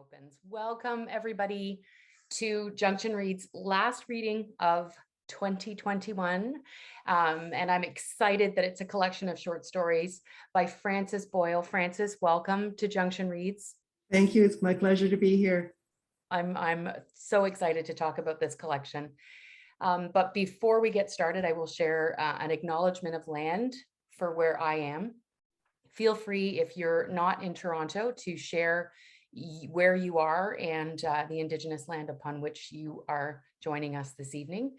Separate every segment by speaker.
Speaker 1: opens. Welcome everybody to Junction Reads last reading of 2021. And I'm excited that it's a collection of short stories by Frances Boyle. Frances, welcome to Junction Reads.
Speaker 2: Thank you. It's my pleasure to be here.
Speaker 1: I'm so excited to talk about this collection. But before we get started, I will share an acknowledgement of land for where I am. Feel free, if you're not in Toronto, to share where you are and the Indigenous land upon which you are joining us this evening.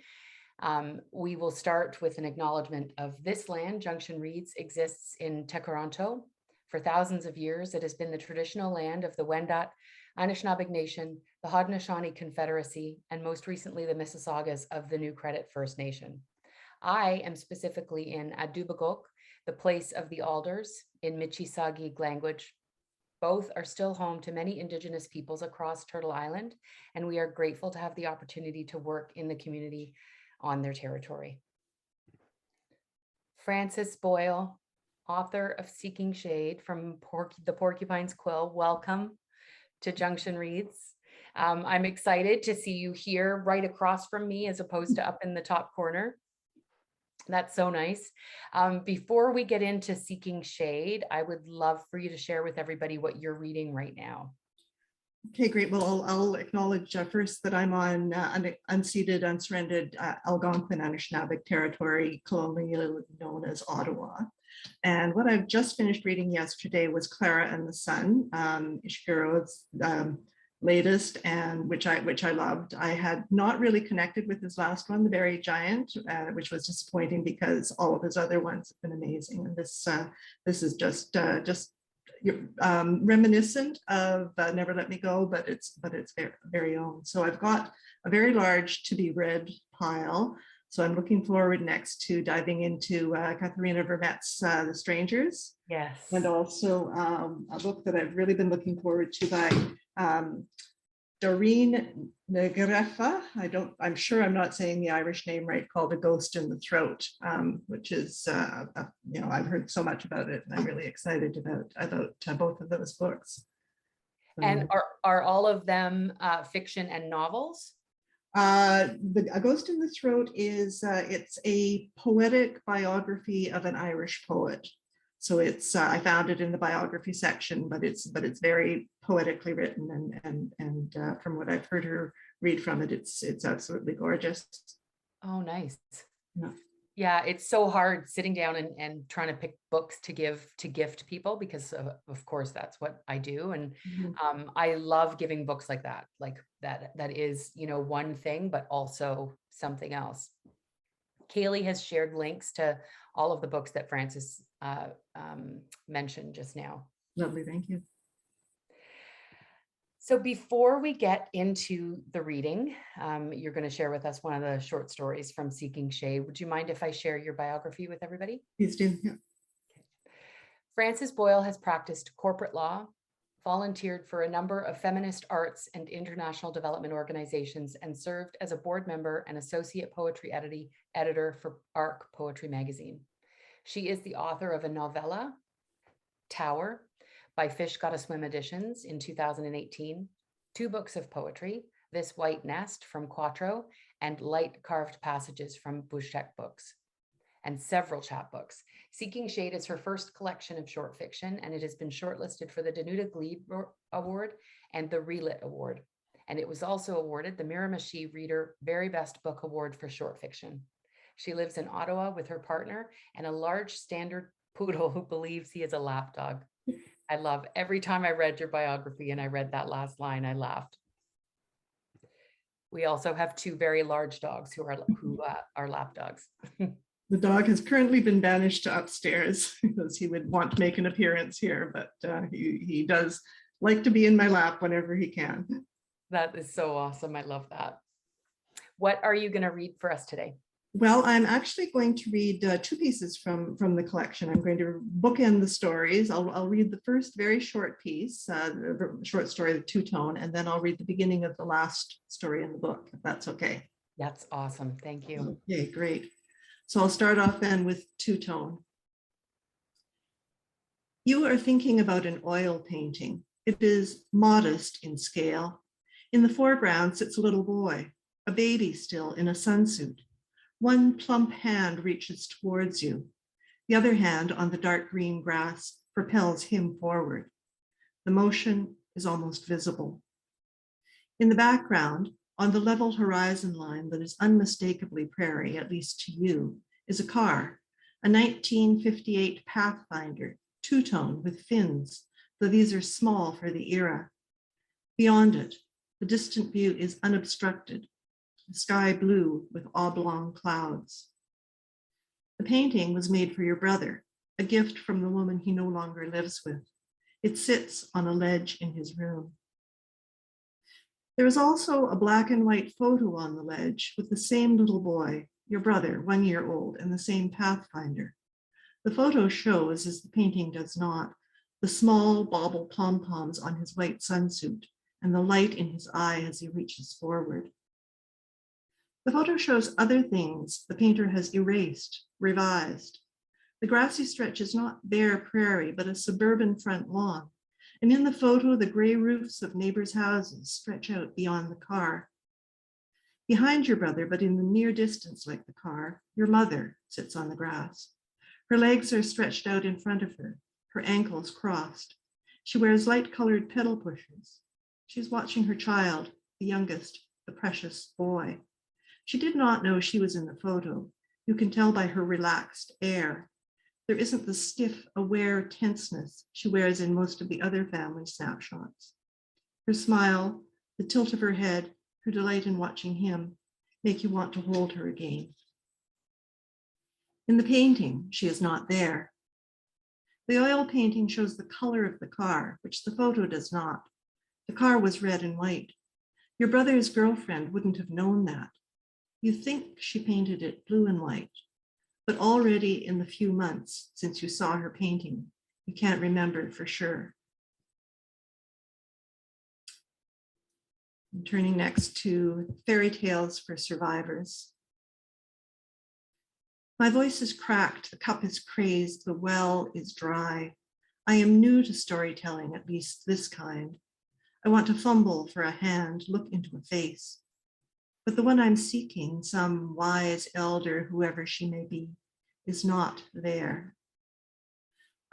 Speaker 1: We will start with an acknowledgement of this land. Junction Reads exists in Toronto. For thousands of years, it has been the traditional land of the Wendat, Anishinaabe Nation, the Haudenosaunee Confederacy, and most recently the Mississaugas of the New Credit First Nation. I am specifically in Adubagok, the place of the alders in Michisagi language. Both are still home to many Indigenous peoples across Turtle Island, and we are grateful to have the opportunity to work in the community on their territory. Frances Boyle, author of Seeking Shade from the Porcupine's Quill, welcome to Junction Reads. I'm excited to see you here right across from me as opposed to up in the top corner. That's so nice. Before we get into Seeking Shade, I would love for you to share with everybody what you're reading right now.
Speaker 2: Okay, great. Well, I'll acknowledge first that I'm on unceded, unsurrendered Algonquin Anishinaabe territory, colonially known as Ottawa. And what I've just finished reading yesterday was Clara and the Sun, Ishigero's latest, and which I loved. I had not really connected with his last one, The Very Giant, which was disappointing because all of his other ones have been amazing. And this is just reminiscent of Never Let Me Go, but it's very own. So I've got a very large to be read pile. So I'm looking forward next to diving into Katharina Vermette's The Strangers.
Speaker 1: Yes.
Speaker 2: And also a book that I've really been looking forward to by Doreen Negrefa. I'm sure I'm not saying the Irish name right, called A Ghost in the Throat, which is, I've heard so much about it and I'm really excited about both of those books.
Speaker 1: And are all of them fiction and novels?
Speaker 2: A Ghost in the Throat is, it's a poetic biography of an Irish poet. So it's I found it in the biography section, but it's very poetically written, and from what I've heard her read from it, it's absolutely gorgeous.
Speaker 1: Oh, nice.
Speaker 2: Yeah.
Speaker 1: Yeah, it's so hard sitting down and trying to pick books to gift people, because of course that's what I do, and I love giving books like that is, one thing but also something else. Kaylee has shared links to all of the books that Frances mentioned just now.
Speaker 2: Lovely, thank you.
Speaker 1: So before we get into the reading, you're going to share with us one of the short stories from Seeking Shade. Would you mind if I share your biography with everybody?
Speaker 2: Please do, yeah.
Speaker 1: Okay. Frances Boyle has practiced corporate law, volunteered for a number of feminist arts and international development organizations, and served as a board member and associate poetry editor for ARC Poetry magazine. She is the author of a novella, Tower, by Fish Gotta Swim Editions in 2018, 2 books of poetry, This White Nest from Quattro, and Light Carved Passages from Bouchek Books, and several chapbooks. Seeking Shade is her first collection of short fiction, and it has been shortlisted for the Danuta Glebe Award and the Relit Award. And it was also awarded the Miramichi Reader Very Best Book Award for short fiction. She lives in Ottawa with her partner and a large standard poodle who believes he is a lapdog. I love every time I read your biography and I read that last line, I laughed. We also have 2 very large dogs who are lapdogs.
Speaker 2: The dog has currently been banished to upstairs because he would want to make an appearance here, but he does like to be in my lap whenever he can.
Speaker 1: That is so awesome. I love that. What are you going to read for us today?
Speaker 2: Well, I'm actually going to read 2 pieces from the collection. I'm going to bookend the stories. I'll read the first very short piece, the short story, the two-tone, and then I'll read the beginning of the last story in the book, if that's okay.
Speaker 1: That's awesome. Thank you.
Speaker 2: Okay, great. So I'll start off then with two-tone. You are thinking about an oil painting, It is modest in scale. In the foreground sits a little boy, a baby still in a sunsuit. One plump hand reaches towards you. The other hand on the dark green grass propels him forward. The motion is almost visible. In the background, on the level horizon line that is unmistakably prairie, at least to you, is a car, a 1958 Pathfinder, two-tone with fins, though these are small for the era. Beyond it, the distant view is unobstructed, the sky blue with oblong clouds. The painting was made for your brother, a gift from the woman he no longer lives with. It sits on a ledge in his room. There is also a black and white photo on the ledge with the same little boy, your brother, 1 year old, and the same Pathfinder. The photo shows, as the painting does not, the small bauble pom-poms on his white sunsuit and the light in his eye as he reaches forward. The photo shows other things the painter has erased, revised. The grassy stretch is not bare prairie, but a suburban front lawn. And in the photo, the gray roofs of neighbors' houses stretch out beyond the car. Behind your brother, but in the near distance like the car, your mother sits on the grass. Her legs are stretched out in front of her, her ankles crossed. She wears light-colored pedal pushers. She's watching her child, the youngest, the precious boy. She did not know she was in the photo. You can tell by her relaxed air. There isn't the stiff, aware tenseness she wears in most of the other family snapshots. Her smile, the tilt of her head, her delight in watching him, make you want to hold her again. In the painting, she is not there. The oil painting shows the color of the car, which the photo does not. The car was red and white. Your brother's girlfriend wouldn't have known that. You think she painted it blue and white, but already in the few months since you saw her painting, you can't remember for sure. I'm turning next to Fairy Tales for Survivors. My voice is cracked, the cup is crazed, the well is dry. I am new to storytelling, at least this kind. I want to fumble for a hand, look into a face. But the one I'm seeking, some wise elder, whoever she may be, is not there.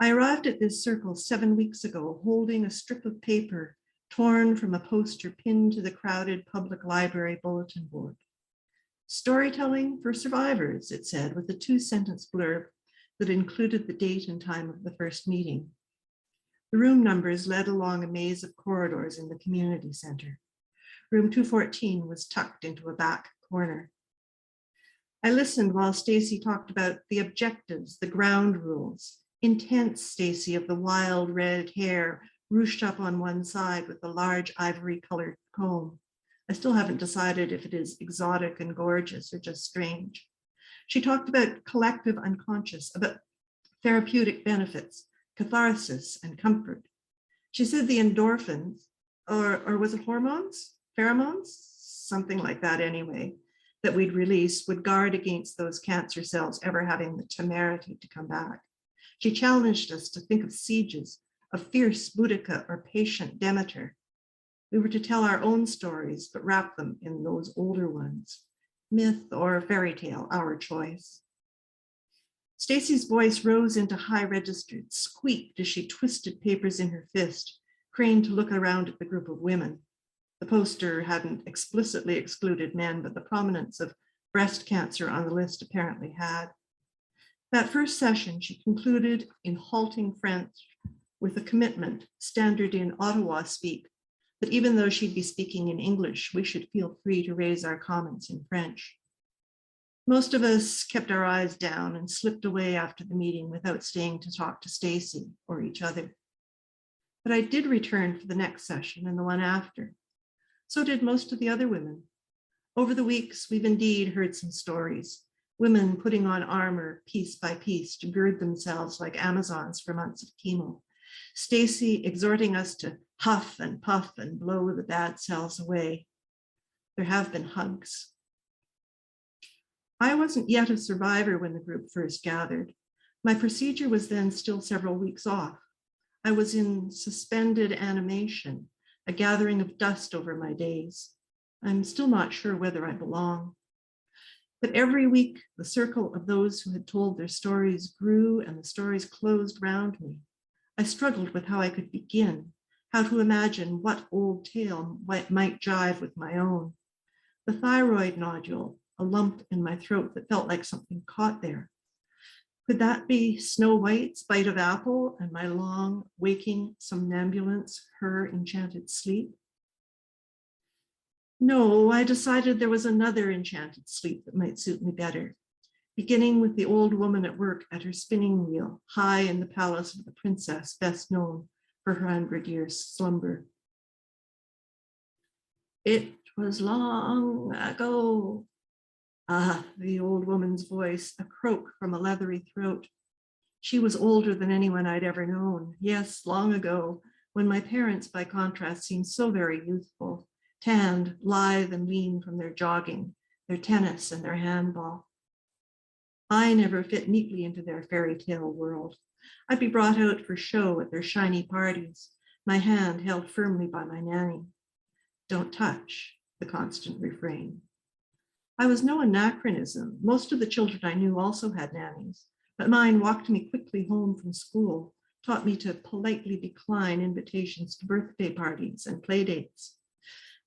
Speaker 2: I arrived at this circle 7 weeks ago, holding a strip of paper torn from a poster pinned to the crowded public library bulletin board. Storytelling for survivors, it said, with a 2-sentence blurb that included the date and time of the first meeting. The room numbers led along a maze of corridors in the community center. Room 214 was tucked into a back corner. I listened while Stacy talked about the objectives, the ground rules. Intense Stacy of the wild red hair, ruched up on one side with a large ivory-colored comb. I still haven't decided if it is exotic and gorgeous or just strange. She talked about collective unconscious, about therapeutic benefits, catharsis and comfort. She said the endorphins, or was it hormones? Pheromones? Something like that anyway, that we'd release would guard against those cancer cells ever having the temerity to come back. She challenged us to think of sieges, of fierce Boudica or patient Demeter. We were to tell our own stories, but wrap them in those older ones. Myth or fairy tale, our choice. Stacy's voice rose into high registered, squeaked as she twisted papers in her fist, craned to look around at the group of women. The poster hadn't explicitly excluded men, but the prominence of breast cancer on the list apparently had. That first session, she concluded in halting French with a commitment, standard in Ottawa speak, that even though she'd be speaking in English, we should feel free to raise our comments in French. Most of us kept our eyes down and slipped away after the meeting without staying to talk to Stacy or each other. But I did return for the next session and the one after. So did most of the other women. Over the weeks, we've indeed heard some stories, women putting on armor piece by piece to gird themselves like Amazons for months of chemo. Stacy exhorting us to huff and puff and blow the bad cells away. There have been hugs. I wasn't yet a survivor when the group first gathered. My procedure was then still several weeks off. I was in suspended animation, a gathering of dust over my days. I'm still not sure whether I belong. But every week, the circle of those who had told their stories grew and the stories closed round me. I struggled with how I could begin, how to imagine what old tale might jive with my own. The thyroid nodule, a lump in my throat that felt like something caught there. Could that be Snow White's bite of apple and my long, waking somnambulance, her enchanted sleep? No, I decided there was another enchanted sleep that might suit me better, beginning with the old woman at work at her spinning wheel, high in the palace of the princess best known for her 100-year slumber. It was long ago. Ah, the old woman's voice, a croak from a leathery throat. She was older than anyone I'd ever known. Yes, long ago, when my parents, by contrast, seemed so very youthful, tanned, lithe and lean from their jogging, their tennis and their handball. I never fit neatly into their fairy tale world. I'd be brought out for show at their shiny parties, my hand held firmly by my nanny. Don't touch, the constant refrain. I was no anachronism. Most of the children I knew also had nannies, but mine walked me quickly home from school, taught me to politely decline invitations to birthday parties and play dates.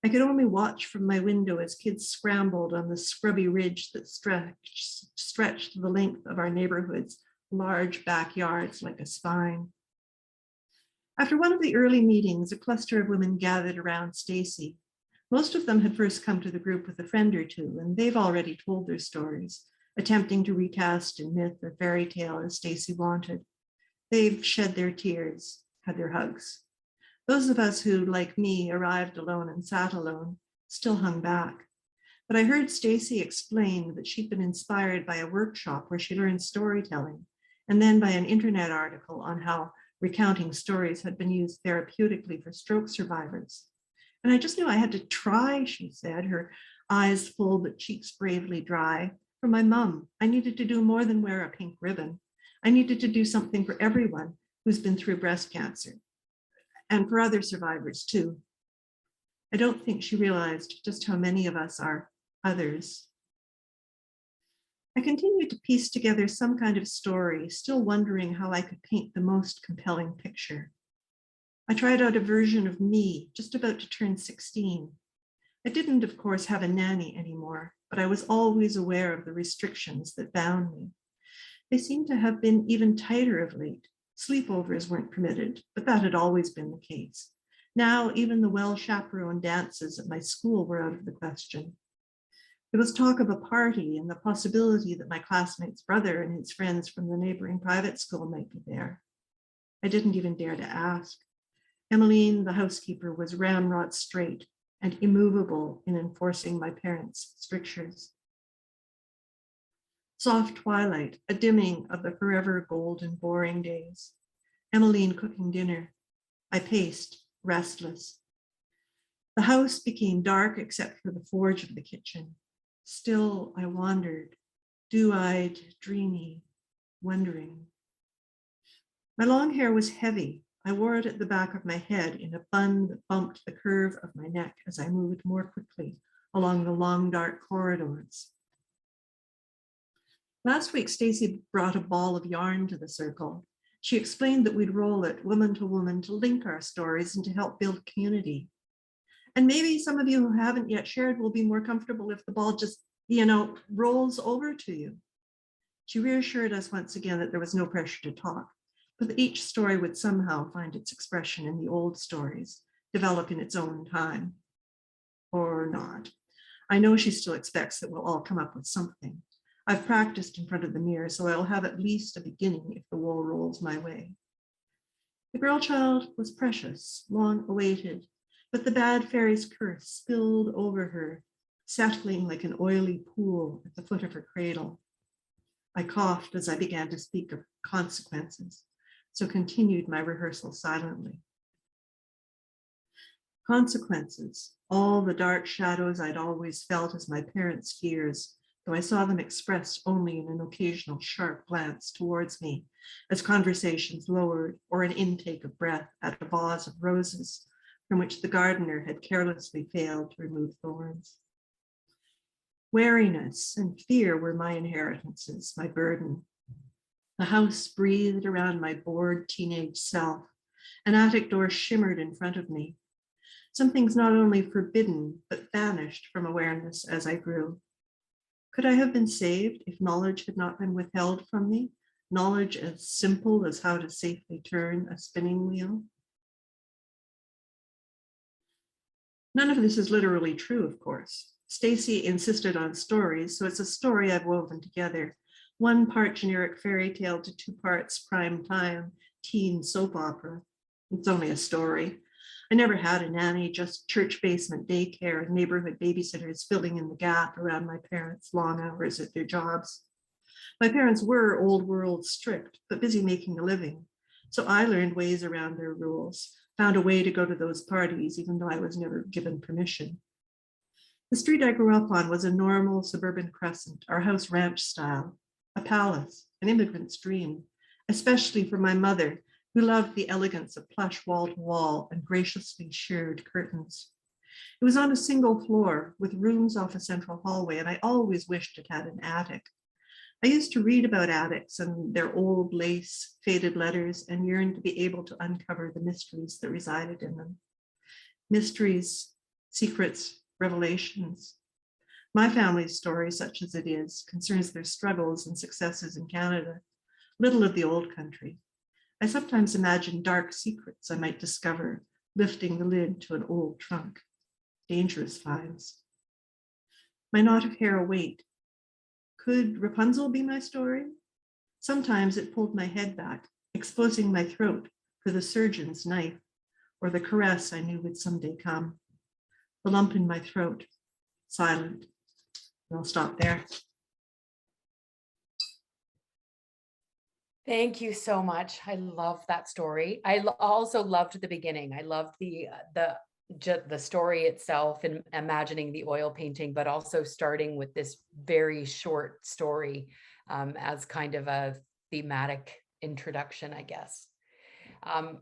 Speaker 2: I could only watch from my window as kids scrambled on the scrubby ridge that stretched the length of our neighborhood's large backyards like a spine. After one of the early meetings, a cluster of women gathered around Stacy. Most of them had first come to the group with a friend or two, and they've already told their stories, attempting to recast in myth or fairy tale as Stacy wanted. They've shed their tears, had their hugs. Those of us who, like me, arrived alone and sat alone, still hung back. But I heard Stacy explain that she'd been inspired by a workshop where she learned storytelling, and then by an internet article on how recounting stories had been used therapeutically for stroke survivors. And I just knew I had to try, she said, her eyes full but cheeks bravely dry. For my mom, I needed to do more than wear a pink ribbon. I needed to do something for everyone who's been through breast cancer, and for other survivors too. I don't think she realized just how many of us are others. I continued to piece together some kind of story, still wondering how I could paint the most compelling picture. I tried out a version of me, just about to turn 16. I didn't, of course, have a nanny anymore, but I was always aware of the restrictions that bound me. They seemed to have been even tighter of late. Sleepovers weren't permitted, but that had always been the case. Now, even the well-chaperoned dances at my school were out of the question. There was talk of a party and the possibility that my classmate's brother and his friends from the neighboring private school might be there. I didn't even dare to ask. Emmeline, the housekeeper, was ramrod straight and immovable in enforcing my parents' strictures. Soft twilight, a dimming of the forever golden boring days. Emmeline cooking dinner. I paced, restless. The house became dark except for the forge of the kitchen. Still, I wandered, dew-eyed, dreamy, wondering. My long hair was heavy. I wore it at the back of my head in a bun that bumped the curve of my neck as I moved more quickly along the long, dark corridors. Last week, Stacy brought a ball of yarn to the circle. She explained that we'd roll it woman to woman to link our stories and to help build community. And maybe some of you who haven't yet shared will be more comfortable if the ball just, rolls over to you. She reassured us once again that there was no pressure to talk, but that each story would somehow find its expression in the old stories, develop in its own time. Or not. I know she still expects that we'll all come up with something. I've practiced in front of the mirror, so I'll have at least a beginning if the wool rolls my way. The girl child was precious, long awaited, but the bad fairy's curse spilled over her, settling like an oily pool at the foot of her cradle. I coughed as I began to speak of consequences, so continued my rehearsal silently. Consequences, all the dark shadows I'd always felt as my parents' fears, though I saw them expressed only in an occasional sharp glance towards me as conversations lowered, or an intake of breath at a vase of roses from which the gardener had carelessly failed to remove thorns. Wariness and fear were my inheritances, my burden. The house breathed around my bored teenage self. An attic door shimmered in front of me. Some things not only forbidden, but banished from awareness as I grew. Could I have been saved if knowledge had not been withheld from me? Knowledge as simple as how to safely turn a spinning wheel? None of this is literally true, of course. Stacy insisted on stories, so it's a story I've woven together. One part generic fairy tale to 2 parts prime time teen soap opera. It's only a story. I never had a nanny, just church basement daycare and neighborhood babysitters filling in the gap around my parents' long hours at their jobs. My parents were old world strict, but busy making a living. So I learned ways around their rules, found a way to go to those parties, even though I was never given permission. The street I grew up on was a normal suburban crescent, our house ranch style, a palace, an immigrant's dream, especially for my mother, who loved the elegance of plush wall-to-wall and graciously shirred curtains. It was on a single floor with rooms off a central hallway, and I always wished it had an attic. I used to read about attics and their old lace, faded letters, and yearned to be able to uncover the mysteries that resided in them. Mysteries, secrets, revelations. My family's story, such as it is, concerns their struggles and successes in Canada, little of the old country. I sometimes imagine dark secrets I might discover lifting the lid to an old trunk. Dangerous finds. My knot of hair await. Could Rapunzel be my story? Sometimes it pulled my head back, exposing my throat for the surgeon's knife, or the caress I knew would someday come. The lump in my throat, silent. And I'll stop there.
Speaker 1: Thank you so much. I love that story. Also loved the beginning. I loved the story itself and imagining the oil painting, but also starting with this very short story as kind of a thematic introduction, I guess.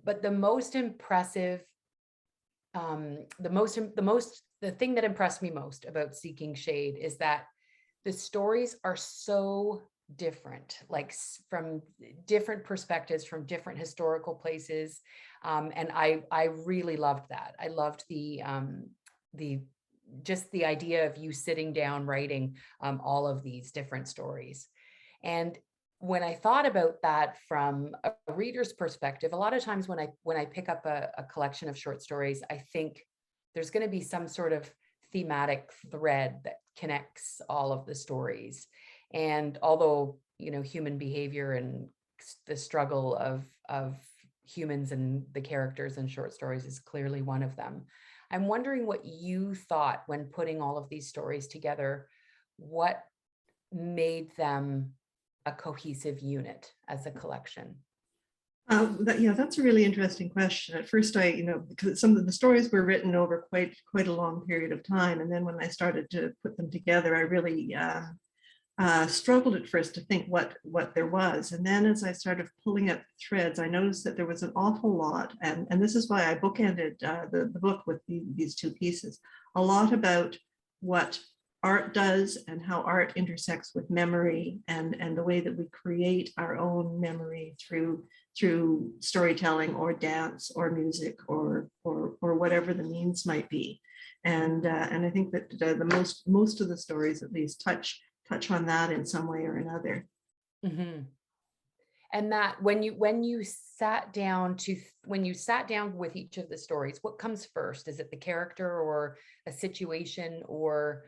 Speaker 1: But the most impressive, the thing that impressed me most about Seeking Shade is that the stories are so different, like from different perspectives, from different historical places. And I really loved that. I loved the just the idea of you sitting down writing all of these different stories. And when I thought about that from a reader's perspective, a lot of times when I pick up a collection of short stories, I think there's going to be some sort of thematic thread that connects all of the stories. And although, you know, human behavior and the struggle of humans and the characters in short stories is clearly one of them. I'm wondering what you thought when putting all of these stories together, what made them a cohesive unit as a collection?
Speaker 2: That's a really interesting question. At first, because some of the stories were written over quite a long period of time, and then when I started to put them together, I really struggled at first to think what there was. And then as I started pulling up threads, I noticed that there was an awful lot, and this is why I bookended the book with these 2 pieces, a lot about what art does and how art intersects with memory and the way that we create our own memory through storytelling or dance or music or whatever the means might be. And I think that most of the stories at least touch on that in some way or another.
Speaker 1: Mm-hmm. And that when you sat down with each of the stories, what comes first? Is it the character or a situation, or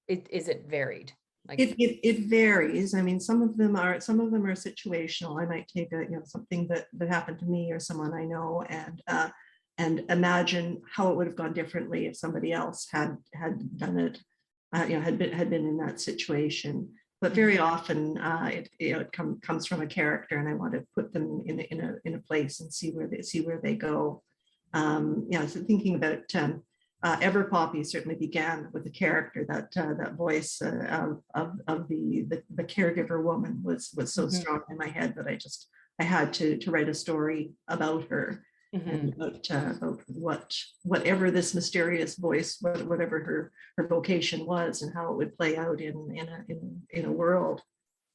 Speaker 1: is it varied? Like
Speaker 2: it varies. I mean, some of them are situational. I might take something that happened to me or someone I know, and imagine how it would have gone differently if somebody else had done it, had been in that situation. But very often it comes from a character, and I want to put them in a place and see where they go. So thinking about Ever Poppy certainly began with the character, that voice of the caregiver woman was so
Speaker 1: Mhm.
Speaker 2: strong in my head that I had to write a story about her and
Speaker 1: Mhm.
Speaker 2: about whatever this mysterious voice, whatever her vocation was, and how it would play out in a world.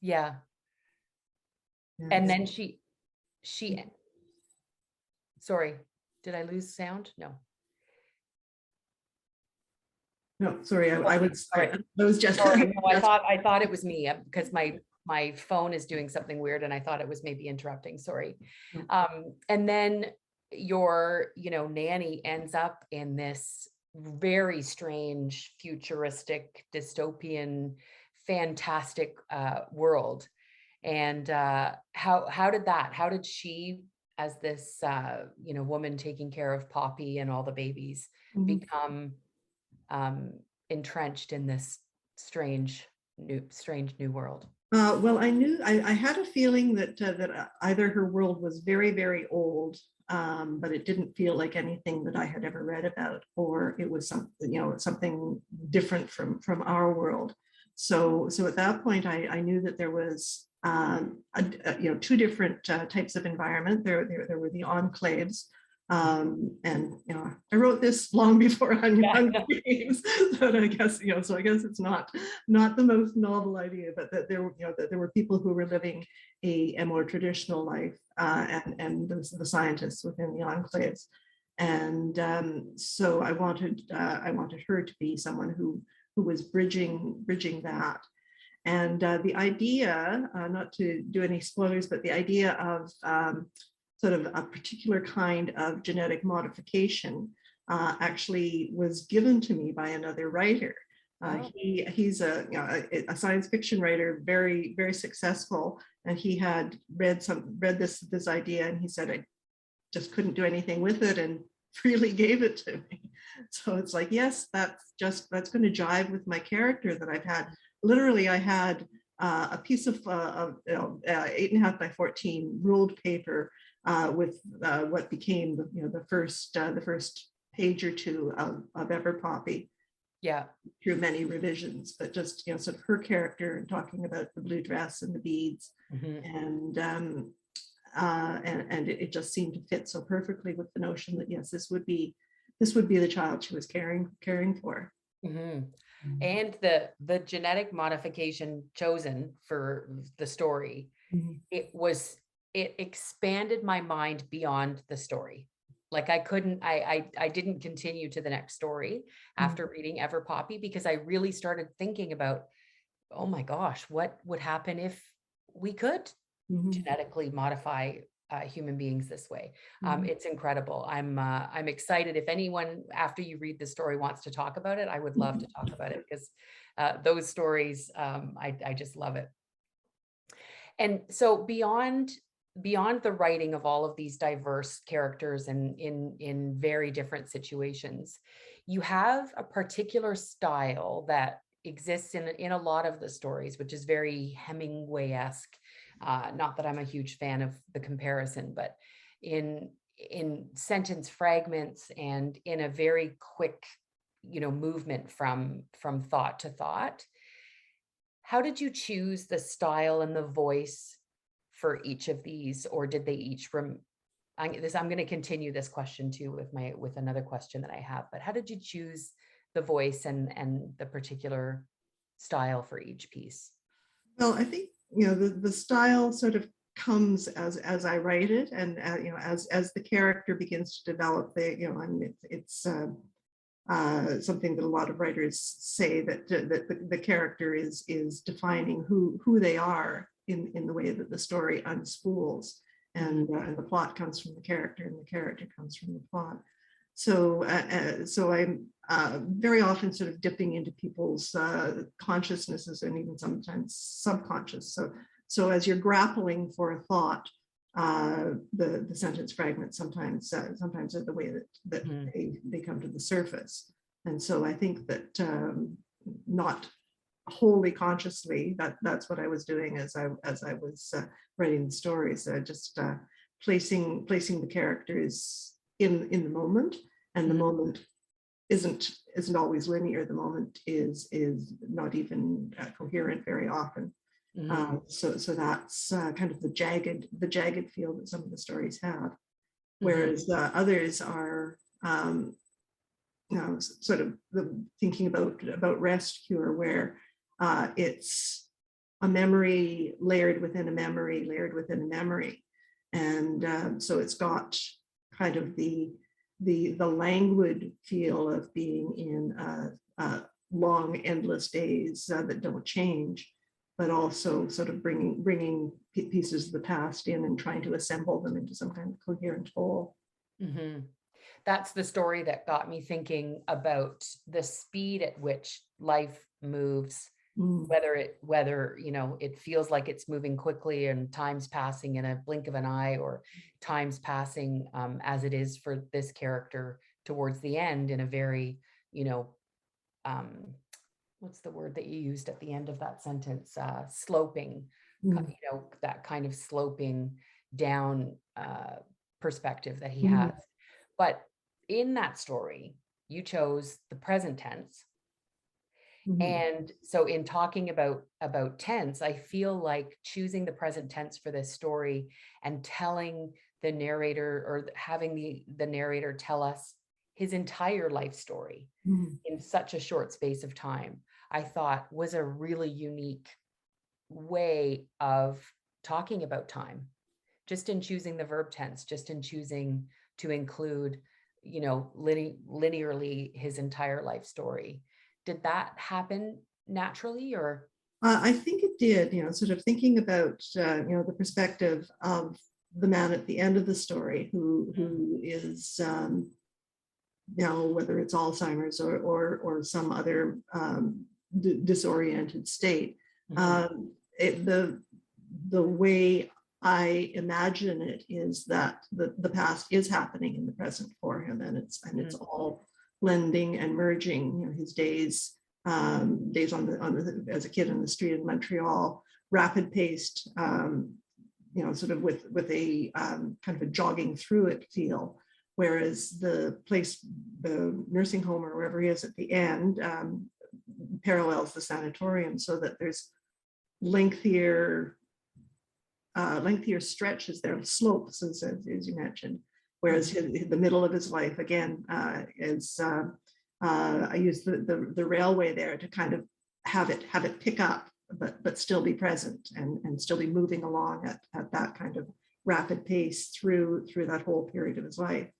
Speaker 1: Yeah. And
Speaker 2: Yes.
Speaker 1: then she sorry, did I lose sound? No.
Speaker 2: No, sorry,
Speaker 1: Okay, all right.
Speaker 2: I was just
Speaker 1: Sorry, no,
Speaker 2: just
Speaker 1: I thought it was me, because my phone is doing something weird, and I thought it was maybe interrupting, sorry. And then your, nanny ends up in this very strange, futuristic, dystopian, fantastic, world. And, how did she, as this, woman taking care of Poppy and all the babies,
Speaker 2: Mhm.
Speaker 1: become, um, entrenched in this strange new world?
Speaker 2: Well, I had a feeling that either her world was very, very old, but it didn't feel like anything that I had ever read about, or it was something different from our world. So at that point, I knew that there was two different types of environment. There were the enclaves. And I wrote this long before
Speaker 1: Yeah.
Speaker 2: Hunger Games, but I guess so I guess it's not the most novel idea, but that there were people who were living a more traditional life, and the scientists within the enclaves, and so I wanted her to be someone who was bridging that, and the idea, not to do any spoilers, but the idea of sort of a particular kind of genetic modification actually was given to me by another writer.
Speaker 1: Oh,
Speaker 2: He's a science fiction writer, very, very successful, and he had read this idea, and he said, I just couldn't do anything with it, and freely gave it to me. So it's like, yes, that's going to jive with my character that I've had. Literally, I had a piece of 8.5 by 14 ruled paper with what became the first page or two of Ever Poppy,
Speaker 1: yeah.
Speaker 2: through many revisions, but just sort of her character and talking about the blue dress and the beads,
Speaker 1: Mhm.
Speaker 2: and and it just seemed to fit so perfectly with the notion that yes, this would be the child she was caring for.
Speaker 1: Mhm. And the genetic modification chosen for the story,
Speaker 2: Mhm.
Speaker 1: it expanded my mind beyond the story. Like, I didn't continue to the next story
Speaker 2: Mhm.
Speaker 1: after reading Ever Poppy, because I really started thinking about, oh my gosh, what would happen if we could
Speaker 2: Mhm.
Speaker 1: genetically modify human beings this way?
Speaker 2: Mhm.
Speaker 1: It's incredible. I'm excited. If anyone after you read the story wants to talk about it, I would love to talk about it, because those stories, I just love it. And so beyond the writing of all of these diverse characters and in very different situations, you have a particular style that exists in a lot of the stories, which is very Hemingway-esque. Not that I'm a huge fan of the comparison, but in sentence fragments and in a very quick, movement from thought to thought. How did you choose the style and the voice for each of these, or did they each I'm going to continue this question too with another question that I have, but how did you choose the voice and the particular style for each piece?
Speaker 2: Well, I think the style sort of comes as I write it, and as the character begins to develop. I mean, it's something that a lot of writers say, that the character is defining who they are in the way that the story unspools,
Speaker 1: Mhm.
Speaker 2: and the plot comes from the character, and the character comes from the plot. So I'm very often sort of dipping into people's consciousnesses, and even sometimes subconscious. So as you're grappling for a thought, the sentence fragments sometimes are the way that
Speaker 1: Mhm.
Speaker 2: they come to the surface. And so I think that not wholly consciously, that's what I was doing as I was writing the stories, just placing the characters in the moment, and the
Speaker 1: Mhm.
Speaker 2: moment isn't always linear. The moment is not even coherent very often.
Speaker 1: Mhm.
Speaker 2: So that's kind of the jagged feel that some of the stories have,
Speaker 1: Mhm.
Speaker 2: whereas others are sort of thinking about rest cure, where it's a memory layered within a memory layered within a memory, and so it's got kind of the languid feel of being in long endless days that don't change, but also sort of bringing pieces of the past in and trying to assemble them into some kind of coherent whole.
Speaker 1: Mhm. That's the story that got me thinking about the speed at which life moves,
Speaker 2: Mm,
Speaker 1: whether, it feels like it's moving quickly and time's passing in a blink of an eye, or time's passing, as it is for this character towards the end in a very, you know, um, what's the word that you used at the end of that sentence? Sloping,
Speaker 2: mm,
Speaker 1: that kind of sloping down perspective that he has.
Speaker 2: mm,
Speaker 1: But in that story, you chose the present tense.
Speaker 2: mm,
Speaker 1: And so in talking about tense, I feel like choosing the present tense for this story and telling the narrator, or having the narrator tell us his entire life story
Speaker 2: mm.
Speaker 1: in such a short space of time, I thought was a really unique way of talking about time, just in choosing the verb tense, just in choosing to include, linearly his entire life story. Did that happen naturally, or?
Speaker 2: I think it did, sort of thinking about, the perspective of the man at the end of the story
Speaker 1: Mm,
Speaker 2: who is, whether it's Alzheimer's or some other disoriented state.
Speaker 1: mhm,
Speaker 2: The way I imagine it is that the past is happening in the present for him, and it's
Speaker 1: mhm,
Speaker 2: all blending and merging. His days as a kid in the street in Montreal, rapid paced, sort of with a kind of a jogging through it feel. Whereas the nursing home or wherever he is at the end, parallels the sanatorium, so that there's lengthier stretches there, slopes, as you mentioned. Whereas
Speaker 1: mhm,
Speaker 2: the middle of his life, again, is I use the railway there to kind of have it pick up, but still be present and still be moving along at that kind of rapid pace through that whole period of his life.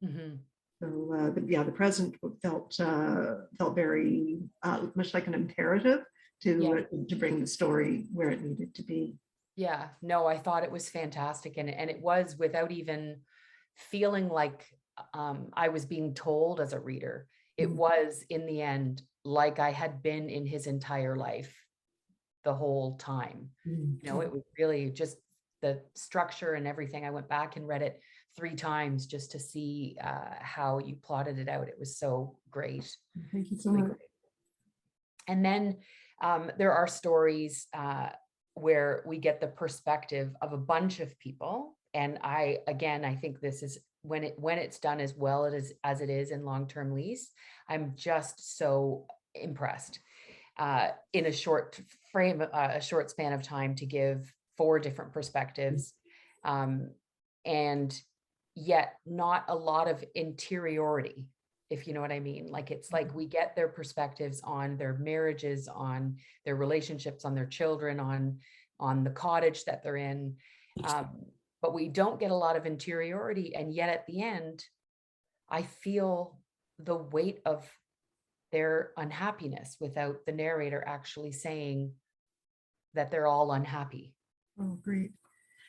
Speaker 1: mhm.
Speaker 2: So, the present felt very much like an imperative
Speaker 1: Yeah.
Speaker 2: to bring the story where it needed to be.
Speaker 1: Yeah, no, I thought it was fantastic, and it was without even feeling like, I was being told as a reader. It
Speaker 2: Mm,
Speaker 1: was, in the end, like I had been in his entire life the whole time.
Speaker 2: mm,
Speaker 1: It was really just the structure and everything. I went back and read it 3 times just to see, how you plotted it out. It was so great,
Speaker 2: thank you so
Speaker 1: really
Speaker 2: much.
Speaker 1: great. And then there are stories where we get the perspective of a bunch of people. And I think this is when it's done as well as it is in long-term lease. I'm just so impressed in a short span of time, to give 4 different perspectives, um, and yet not a lot of interiority, if you know what I mean. Like, it's like we get their perspectives on their marriages, on their relationships, on their children, on the cottage that they're in, um, but we don't get a lot of interiority. And yet at the end, I feel the weight of their unhappiness without the narrator actually saying that they're all unhappy.
Speaker 2: Oh, great.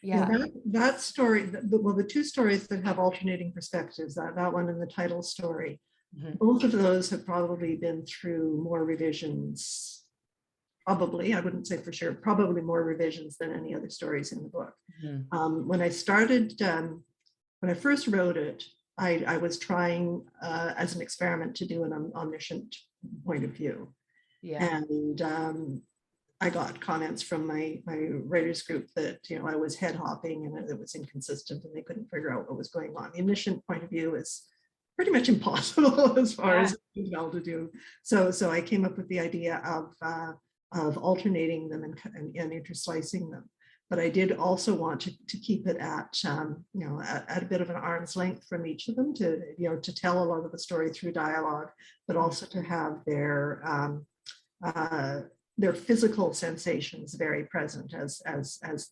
Speaker 2: Yeah,
Speaker 1: Yeah.
Speaker 2: that story, the 2 stories that have alternating perspectives, that one and the title story,
Speaker 1: Mhm,
Speaker 2: both of those have probably been through more revisions. Probably, I wouldn't say for sure, probably more revisions than any other stories in the book.
Speaker 1: mhm.
Speaker 2: When I first wrote it, I was trying as an experiment to do an omniscient point of view.
Speaker 1: Yeah.
Speaker 2: And I got comments from my writers group that I was head hopping and it was inconsistent and they couldn't figure out what was going on. The omniscient point of view is pretty much impossible as far
Speaker 1: Yeah.
Speaker 2: as well to do. So I came up with the idea of alternating them and interslicing them. But I did also want to keep it at at a bit of an arm's length from each of them, to tell a lot of the story through dialogue, but also to have their physical sensations very present as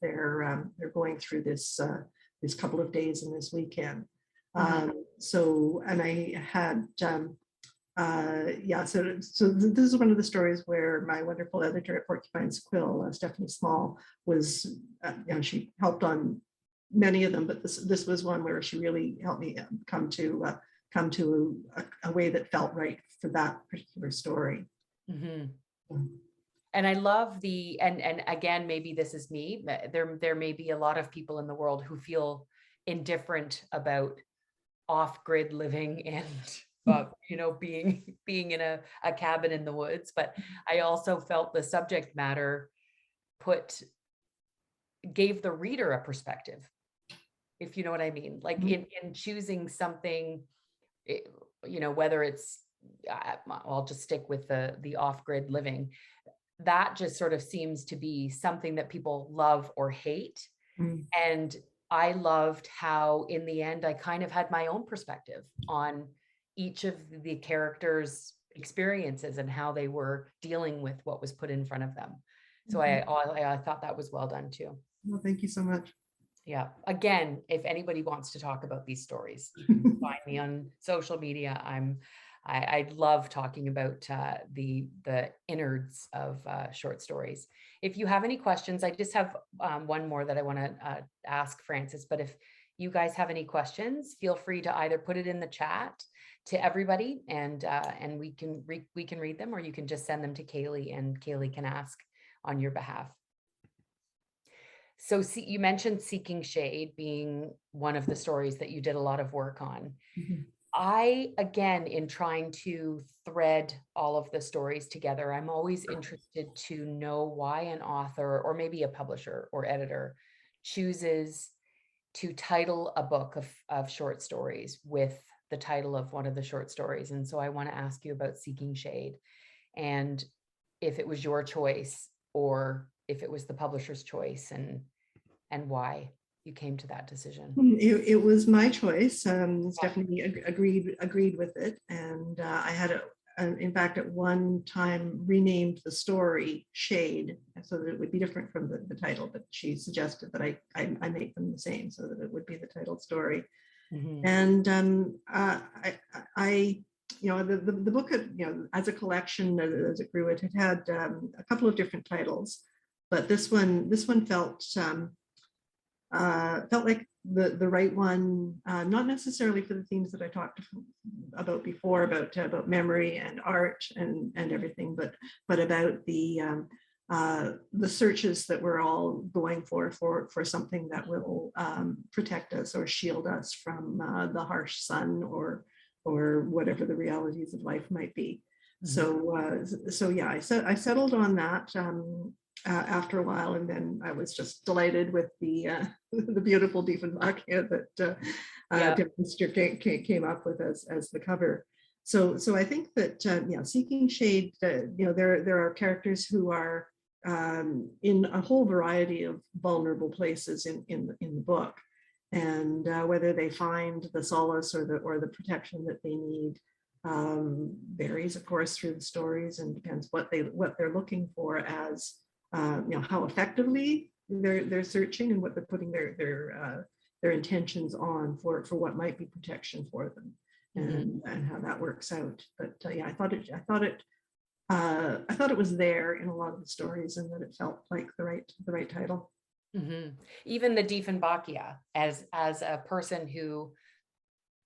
Speaker 2: they're going through this couple of days in this weekend. So, and I had so this is one of the stories where my wonderful editor at Porcupine's Quill, Stephanie Small, was she helped on many of them, but this was one where she really helped me come to a way that felt right for that particular story.
Speaker 1: And I love and again, maybe this is me, there may be a lot of people in the world who feel indifferent about off-grid living and being in a cabin in the woods, but I also felt the subject matter gave the reader a perspective, if you know what I mean, like in choosing something, whether it's I'll just stick with the off-grid living, that just sort of seems to be something that people love or hate. And I loved how in the end I kind of had my own perspective on each of the characters' experiences and how they were dealing with what was put in front of them. So I thought that was well done too.
Speaker 2: Well, thank you so much.
Speaker 1: Yeah. Again, if anybody wants to talk about these stories, you can find me on social media. I love talking about the innards of short stories. If you have any questions, I just have one more that I want to ask Frances, but if you guys have any questions, feel free to either put it in the chat to everybody and we can read them, or you can just send them to Kaylee and Kaylee can ask on your behalf. So you mentioned Seeking Shade being one of the stories that you did a lot of work on. I, again, in trying to thread all of the stories together, I'm always interested to know why an author or maybe a publisher or editor chooses to title a book of short stories with the title of one of the short stories. And so I want to ask you about Seeking Shade and if it was your choice or if it was the publisher's choice and why you came to that decision.
Speaker 2: It was my choice. Stephanie agreed with it, and I had in fact at one time renamed the story Shade so that it would be different from the title, but she suggested that I make them the same so that it would be the titled story. And I the book, as a collection, as it grew, it had a couple of different titles, but this one felt like the right one, not necessarily for the themes that I talked about before, about memory and art and everything, but about the searches that we're all going for something that will protect us or shield us from the harsh sun or whatever the realities of life might be. So yeah, I settled on that after a while, and then I was just delighted with the beautiful Diefenbachia that Devonster came up with as the cover. So I think that Seeking Shade, there are characters who are in a whole variety of vulnerable places in the book, and whether they find the solace or the protection that they need varies, of course, through the stories, and depends what they're looking for as how effectively they're searching and what they're putting their intentions on for what might be protection for them, and how that works out. But I thought it was there in a lot of the stories, and that it felt like the right title.
Speaker 1: Even the Diefenbachia, as a person who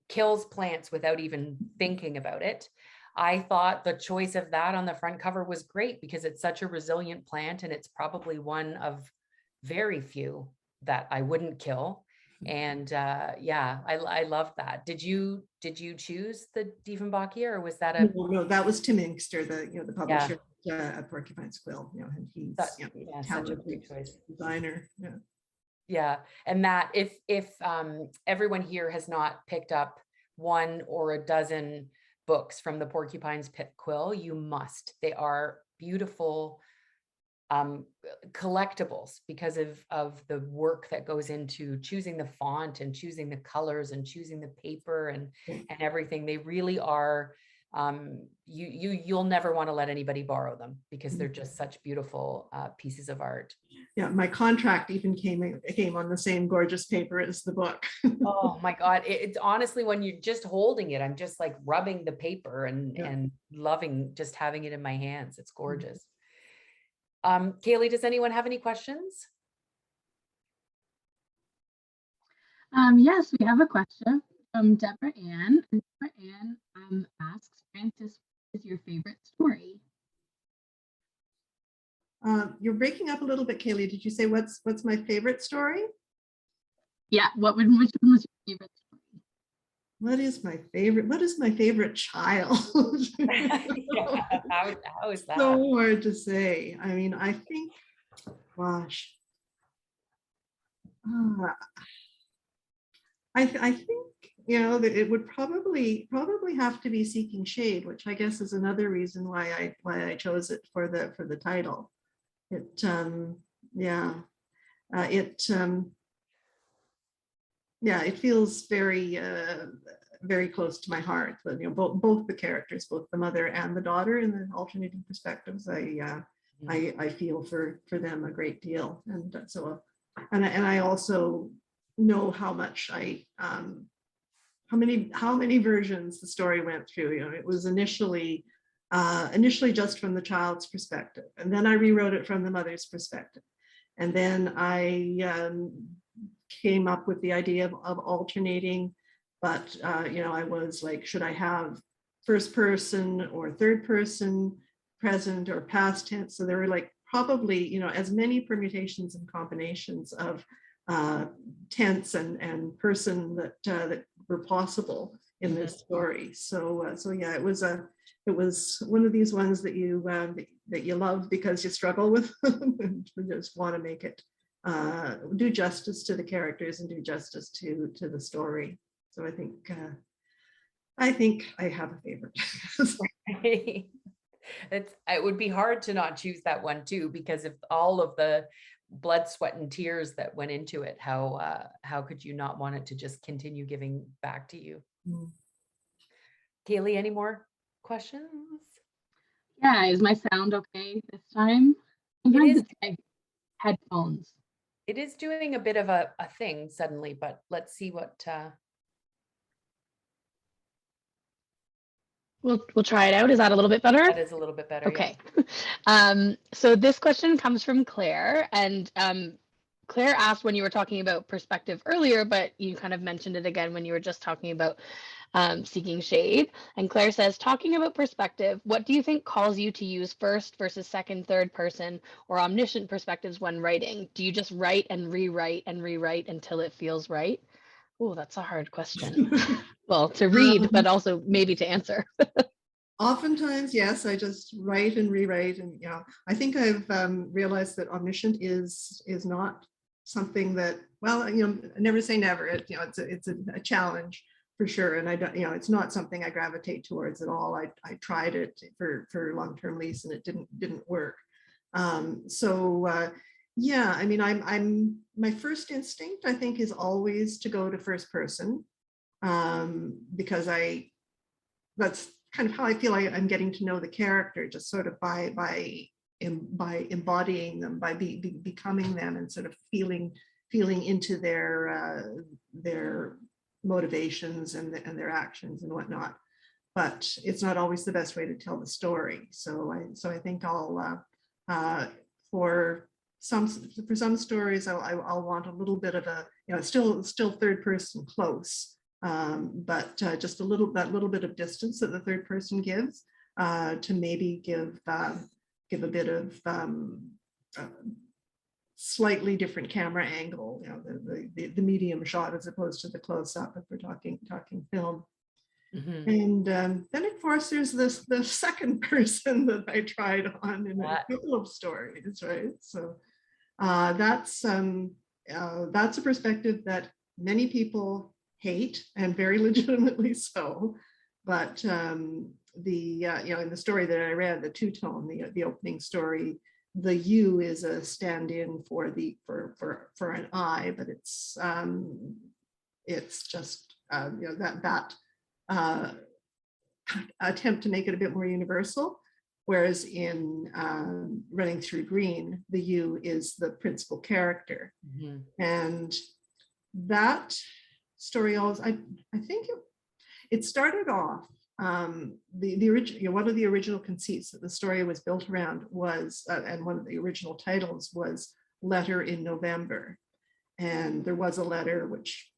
Speaker 1: kills plants without even thinking about it, I thought the choice of that on the front cover was great because it's such a resilient plant, and it's probably one of very few that I wouldn't kill. And I love that. Did you choose the Diefenbachia, or was that
Speaker 2: No, that was Tim Inkster, the publisher at Porcupine's Quill. And he's
Speaker 1: such a great choice.
Speaker 2: Designer.
Speaker 1: Yeah, and that if everyone here has not picked up one or a dozen books from the Porcupine's Pit Quill, you must. They are beautiful collectibles because of the work that goes into choosing the font and choosing the colors and choosing the paper and everything. They really are, you'll never want to let anybody borrow them because they're just such beautiful pieces of art.
Speaker 2: Yeah, my contract even came on the same gorgeous paper as the book.
Speaker 1: Oh my God. It's honestly, when you're just holding it, I'm just like rubbing the paper and loving just having it in my hands. It's gorgeous. Kaylee, does anyone have any questions?
Speaker 3: Yes, we have a question from Deborah Ann. And Deborah Ann asks, Frances, what is your favorite story?
Speaker 2: You're breaking up a little bit, Kaylee. Did you say what's my favorite story?
Speaker 3: Yeah, which one was your favorite story?
Speaker 2: What is my favorite? What is my favorite child?
Speaker 1: How is that?
Speaker 2: So hard to say. I mean, I think, gosh. I think, that it would probably have to be Seeking Shade, which I guess is another reason why I chose it for the title. It it feels very close to my heart. But both the characters, both the mother and the daughter, in the alternating perspectives, I feel for them a great deal, and so I also know how much how many versions the story went through. It was initially just from the child's perspective, and then I rewrote it from the mother's perspective, and then I came up with the idea of alternating. But I was like, should I have first person or third person, present or past tense? So there were like probably as many permutations and combinations of tense and person that were possible in this story. So yeah, it was one of these ones that you love because you struggle with and just want to make it do justice to the characters and do justice to the story. So I think I have a favorite.
Speaker 1: It would be hard to not choose that one too, because of all of the blood, sweat, and tears that went into it. How could you not want it to just continue giving back to you? Kaylee, any more questions?
Speaker 3: Yeah, is my sound okay this time? Sometimes it's my headphones.
Speaker 1: It is doing a bit of a thing suddenly, but let's see what.
Speaker 3: We'll try it out. Is that a little bit better?
Speaker 1: That is a little bit better.
Speaker 3: Okay. Yeah. So this question comes from Claire, and Claire asked when you were talking about perspective earlier, but you kind of mentioned it again when you were just talking about Seeking Shade. And Claire says, talking about perspective, what do you think calls you to use first versus second, third person or omniscient perspectives when writing? Do you just write and rewrite until it feels right? Oh, that's a hard question. Well, to read, but also maybe to answer.
Speaker 2: Oftentimes, yes, I just write and rewrite, and I think I've realized that omniscient is not something that, well, never say never. It's a challenge for sure, and I don't, it's not something I gravitate towards at all. I tried it for long-term lease, and it didn't work. Yeah, I mean, I'm my first instinct, I think, is always to go to first person, because that's kind of how I feel I'm getting to know the character, just sort of by embodying them, by becoming them, and sort of feeling into their motivations and their actions and whatnot. But it's not always the best way to tell the story. So I think I'll for some stories I'll want a little bit of a still third person close. But just that little bit of distance that the third person gives to maybe give a bit of slightly different camera angle, the medium shot as opposed to the close up if we're talking film. And then of course there's the second person that I tried on in a couple of stories, right? So that's a perspective that many people hate, and very legitimately so. But in the story that I read, the two-tone, the opening story, the U is a stand-in for an I, but it's just that attempt to make it a bit more universal. Whereas in Running Through Green, the U is the principal character.
Speaker 1: Mm-hmm.
Speaker 2: And that story always, I think it started off, the original, one of the original conceits that the story was built around was, and one of the original titles was Letter in November. And there was a letter which,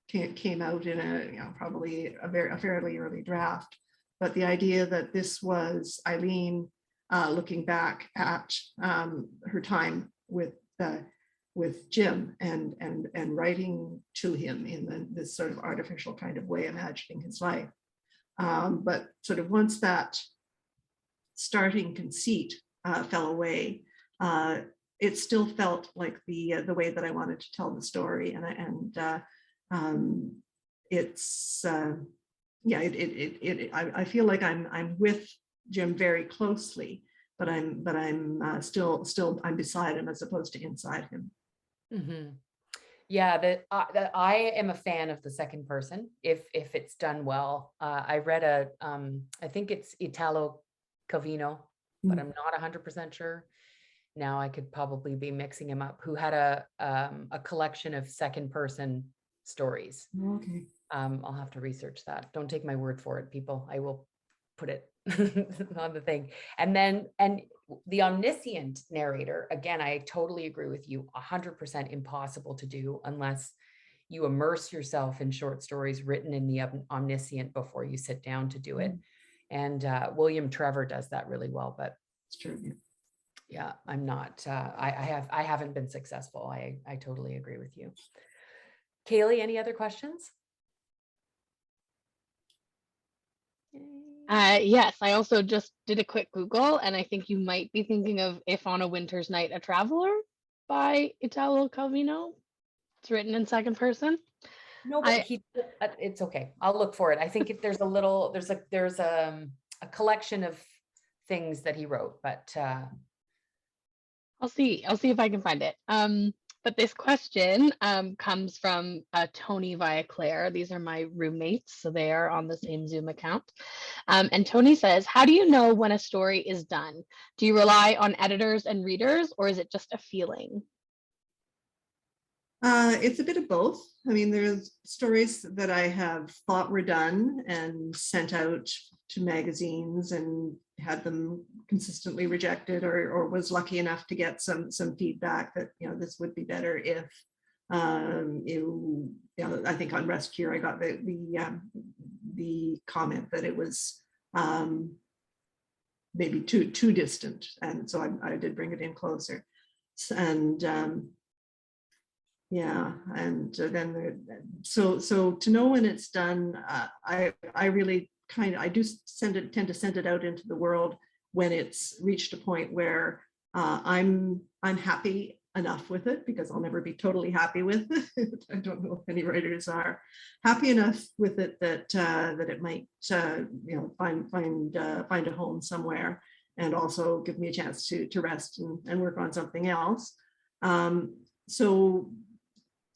Speaker 2: came out in probably a fairly early draft. But the idea that this was Eileen looking back at her time with Jim and writing to him in this sort of artificial kind of way, imagining his life. But sort of once that starting conceit fell away, it still felt like the way that I wanted to tell the story, and it's I feel like I'm with Jim very closely, but I'm still I'm beside him as opposed to inside him.
Speaker 1: Mm-hmm. Yeah, that I am a fan of the second person if it's done well. I read I think it's Italo Calvino, but I'm not 100% sure. Now I could probably be mixing him up. Who had a collection of second person stories.
Speaker 2: Okay.
Speaker 1: I'll have to research that. Don't take my word for it, people. I will put it on the thing. And the omniscient narrator, again, I totally agree with you, 100% impossible to do unless you immerse yourself in short stories written in the omniscient before you sit down to do it. And William Trevor does that really well, but
Speaker 2: it's true.
Speaker 1: Yeah, I'm not, I haven't been successful. I totally agree with you. Kaylee, any other questions?
Speaker 3: Yes, I also just did a quick Google, and I think you might be thinking of If on a Winter's Night, a Traveler by Italo Calvino. It's written in second person.
Speaker 1: No, but it's okay. I'll look for it. I think if there's a collection of things that he wrote, but
Speaker 3: I'll see if I can find it. But this question comes from Tony via Claire. These are my roommates, so they are on the same Zoom account. And Tony says, how do you know when a story is done? Do you rely on editors and readers, or is it just a feeling?
Speaker 2: It's a bit of both. I mean, there's stories that I have thought were done and sent out to magazines and had them consistently rejected, or was lucky enough to get some feedback that, this would be better if, I think on Rescue, I got the comment that it was maybe too distant. And so I did bring it in closer. And then so to know when it's done, I really I do tend to send it out into the world when it's reached a point where I'm happy enough with it, because I'll never be totally happy with it. I don't know if any writers are happy enough with it that it might find a home somewhere, and also give me a chance to rest and work on something else. So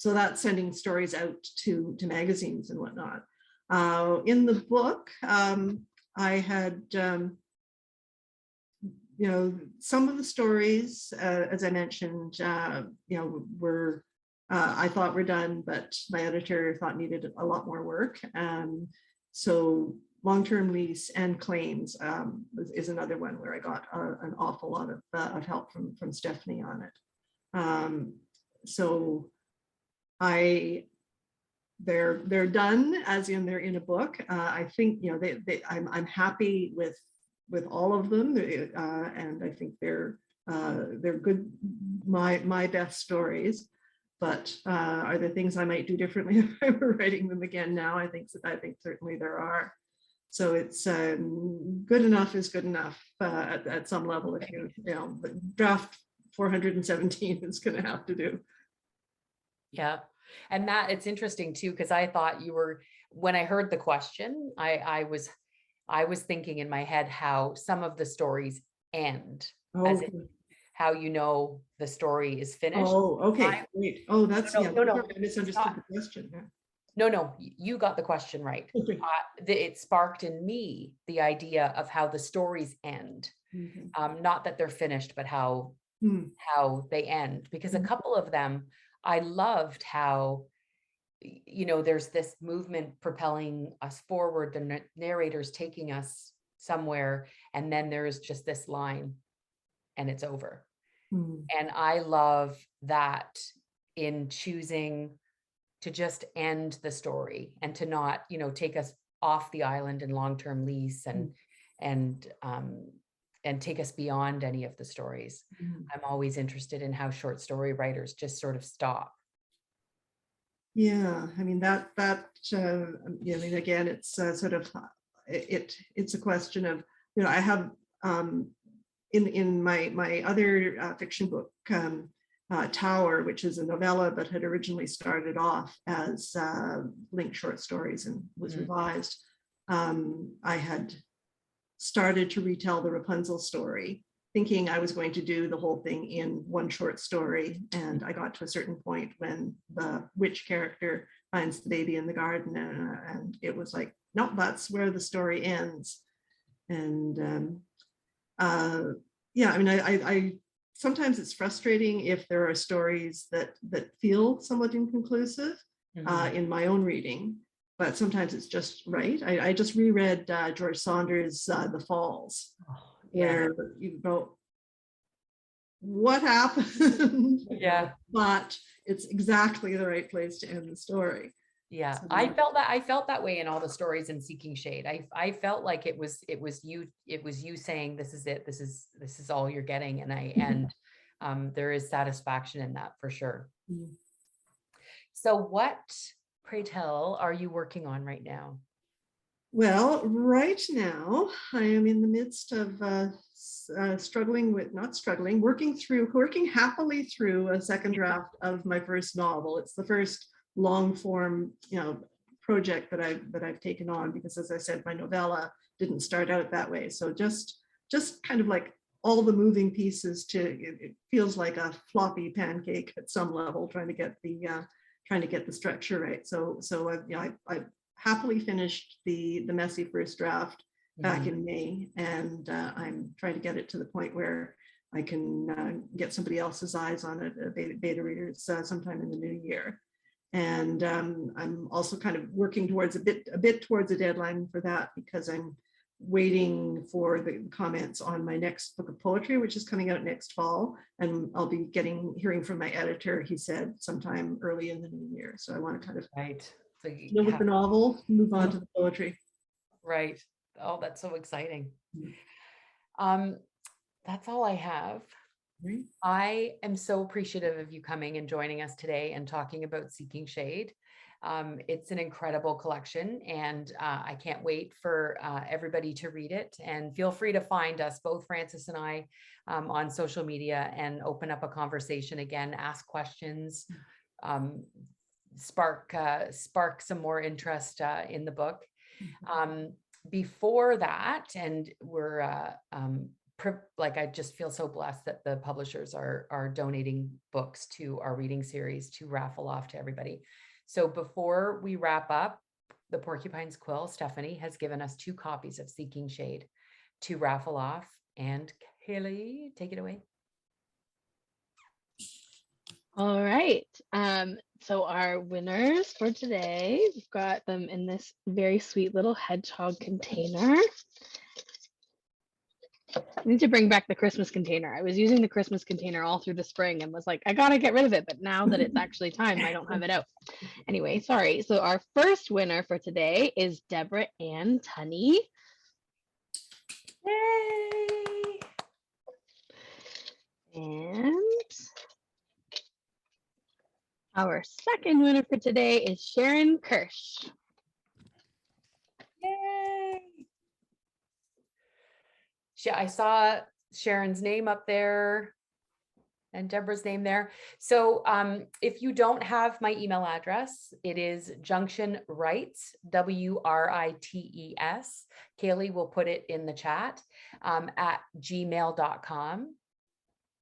Speaker 2: that's sending stories out to magazines and whatnot. In the book, I had, some of the stories, as I mentioned, were, I thought were done, but my editor thought needed a lot more work. So long-term lease and claims is another one where I got an awful lot of help from Stephanie on it. So they're done, as in they're in a book. I think I'm happy with all of them, and I think they're good, my best stories. But are there things I might do differently if I were writing them again now? I think certainly there are. So it's good enough is good enough at some level. If but draft 417 is going to have to do.
Speaker 1: Yeah. And that it's interesting too, because I thought you were, when I heard the question, I was thinking in my head how some of the stories end, as in
Speaker 2: Okay.
Speaker 1: how you know the story is finished.
Speaker 2: Oh, okay, great. Oh, that's,
Speaker 1: No,
Speaker 2: yeah,
Speaker 1: no, no,
Speaker 2: I misunderstood the question. Yeah.
Speaker 1: no, you got the question right.
Speaker 2: Okay.
Speaker 1: It sparked in me the idea of how the stories end.
Speaker 2: Okay.
Speaker 1: Not that they're finished, but how
Speaker 2: Hmm.
Speaker 1: they end. Because a
Speaker 2: Mhm.
Speaker 1: couple of them, I loved how, there's this movement propelling us forward, the narrator's taking us somewhere, and then there's just this line, and it's over.
Speaker 2: Hmm.
Speaker 1: And I love that in choosing to just end the story and to not, take us off the island in long-term lease and take us beyond any of the stories.
Speaker 2: Hmm.
Speaker 1: I'm always interested in how short story writers just sort of stop.
Speaker 2: Yeah, I mean yeah, I mean, again, it's sort of it's a question of, I have in my other fiction book, Tower, which is a novella but had originally started off as linked short stories and was
Speaker 1: Mm.
Speaker 2: revised. I had started to retell the Rapunzel story, thinking I was going to do the whole thing in one short story. And I got to a certain point when the witch character finds the baby in the garden, and it was like, nope, that's where the story ends. And yeah, I mean, I sometimes it's frustrating if there are stories that feel somewhat inconclusive
Speaker 1: Mhm.
Speaker 2: in my own reading, but sometimes it's just right. I just reread George Saunders' The Falls,
Speaker 1: Oh, yeah.
Speaker 2: where you go, what happened?
Speaker 1: Yeah.
Speaker 2: But it's exactly the right place to end the story.
Speaker 1: Yeah.
Speaker 2: So,
Speaker 1: I felt that way in all the stories in Seeking Shade. I felt like it was you saying, this is it, this is all you're getting. And there is satisfaction in that for sure.
Speaker 2: mm.
Speaker 1: So what, pray tell, are you working on right now?
Speaker 2: Well, right now I am in the midst of working happily through a second draft of my first novel. It's the first long form, project that I've taken on, because, as I said, my novella didn't start out that way. So just kind of like all the moving pieces it feels like a floppy pancake at some level, trying to get the structure right. So I happily finished the messy first draft back in May, and I'm trying to get it to the point where I can get somebody else's eyes on it, beta readers, sometime in the new year. And I'm also kind of working towards a bit towards a deadline for that, because I'm waiting for the comments on my next book of poetry, which is coming out next fall, and I'll be hearing from my editor, he said, sometime early in the new year. So I want to kind of
Speaker 1: Right. So
Speaker 2: with the novel, move on to the poetry.
Speaker 1: right. Oh, that's so exciting.
Speaker 2: Mm.
Speaker 1: That's all I have.
Speaker 2: Right.
Speaker 1: I am so appreciative of you coming and joining us today and talking about Seeking Shade. It's an incredible collection, and I can't wait for everybody to read it. And feel free to find us, both Frances and I, on social media, and open up a conversation again, ask questions, spark some more interest in the book. Before that, and we're like, I just feel so blessed that the publishers are donating books to our reading series to raffle off to everybody. So before we wrap up, the Porcupine's Quill, Stephanie, has given us 2 copies of Seeking Shade to raffle off. And Kaylee, take it away.
Speaker 3: All right. So our winners for today, we've got them in this very sweet little hedgehog container. I need to bring back the Christmas container. I was using the Christmas container all through the spring and was like, I gotta get rid of it. But now that it's actually time, I don't have it out. Anyway, sorry. So our first winner for today is Deborah Ann Tunney.
Speaker 1: Yay!
Speaker 3: And our second winner for today is Sharon Kirsch.
Speaker 1: Yay! I saw Sharon's name up there. and Deborah's name there. So if you don't have my email address, it is junctionwrites, WRITES. Kaylee will put it in the chat at gmail.com.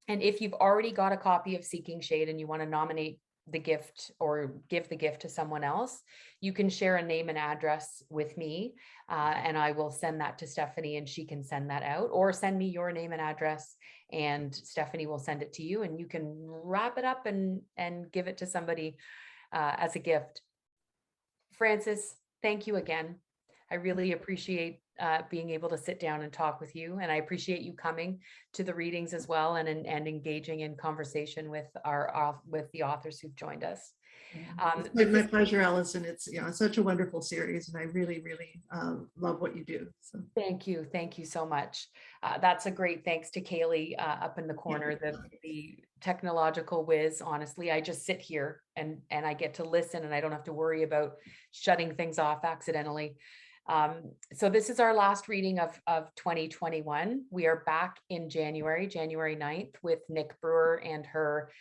Speaker 1: And if you've already got a copy of Seeking Shade and you want to nominate the gift or give the gift to someone else, you can share a name and address with me, and I will send that to Stephanie and she can send that out, or send me your name and address and Stephanie will send it to you and you can wrap it up and give it to somebody as a gift. Frances, thank you again. I really appreciate being able to sit down and talk with you, and I appreciate you coming to the readings as well and engaging in conversation with the authors who've joined us.
Speaker 2: It's my pleasure, Allison. It's such a wonderful series, and I really, really love what you do. So
Speaker 1: thank you so much. That's a great thanks to Kaylee up in the corner, the technological whiz. Honestly, I just sit here and I get to listen, and I don't have to worry about shutting things off accidentally. So this is our last reading of 2021. We are back in January 9th with Nick Brewer and her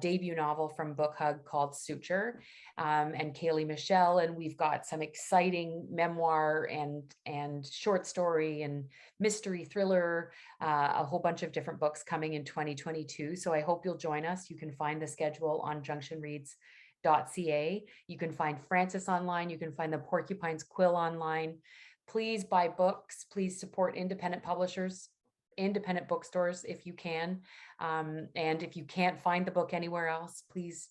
Speaker 1: debut novel from Book Hug called Suture, and Kaylee Michelle. And we've got some exciting memoir and short story and mystery thriller, a whole bunch of different books coming in 2022. So I hope you'll join us. You can find the schedule on junctionreads.ca. You can find Frances online. You can find the Porcupine's Quill online. Please buy books. Please support independent publishers, independent bookstores if you can. And if you can't find the book anywhere else, please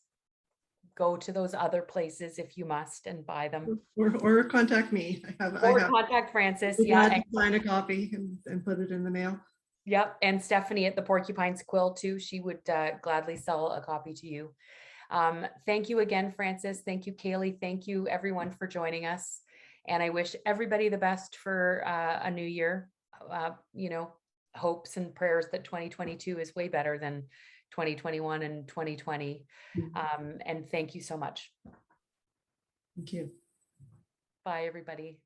Speaker 1: go to those other places if you must and buy them.
Speaker 2: Or contact me.
Speaker 1: Contact Frances.
Speaker 2: Yeah, sign a copy and put it in the mail.
Speaker 1: Yep. And Stephanie at the Porcupine's Quill too. She would gladly sell a copy to you. Thank you again, Frances. Thank you, Kaylee. Thank you, everyone, for joining us. And I wish everybody the best for a new year. Hopes and prayers that 2022 is way better than 2021 and 2020. And thank you so much.
Speaker 2: Thank you.
Speaker 1: Bye, everybody.